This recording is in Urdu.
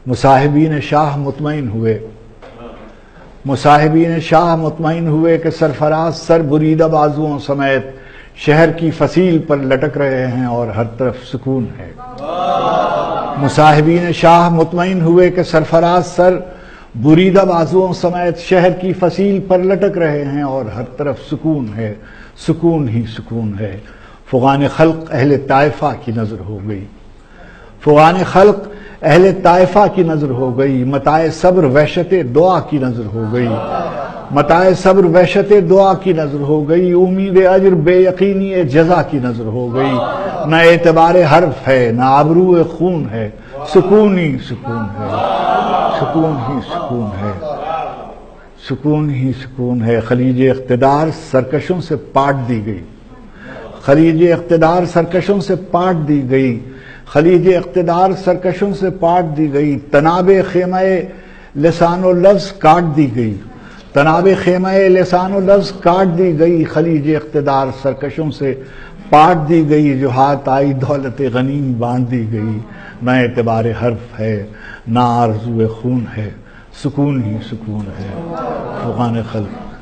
مصاحبین شاہ مطمئن ہوئے، مصاحبین شاہ مطمئن ہوئے کہ سرفراز سر بریدہ بازوؤں سمیت شہر کی فصیل پر لٹک رہے ہیں اور ہر طرف سکون ہے۔ مصاحبین شاہ مطمئن ہوئے کہ سرفراز سر بریدہ بازوؤں سمیت شہر کی فصیل پر لٹک رہے ہیں اور ہر طرف سکون ہے، سکون ہی سکون ہے۔ فغان خلق اہل طائفہ کی نظر ہو گئی، فغان خلق اہل طائفہ کی نظر ہو گئی، متاع صبر وحشت دعا کی نظر ہو گئی، متاع صبر وحشت دعا کی نظر ہو گئی، امید اجر بے یقینی جزا کی نظر ہو گئی۔ نہ اعتبار حرف ہے نہ آبرو خون ہے، سکون ہی سکون ہے، سکون ہی سکون ہے، سکون ہی سکون ہے۔ خلیج اقتدار سرکشوں سے پاٹ دی گئی، خلیج اقتدار سرکشوں سے پاٹ دی گئی، خلیج اقتدار سرکشوں سے پاٹ دی گئی، تناب خیمہ لسان و لفظ کاٹ دی گئی، تناب خیمہ لسان و لفظ کاٹ دی گئی، خلیج اقتدار سرکشوں سے پاٹ دی گئی، جو ہاتھ آئی دولت غنیم باندھ دی گئی۔ نہ اعتبار حرف ہے نہ آرزو خون ہے، سکون ہی سکون ہے۔ فغان خلق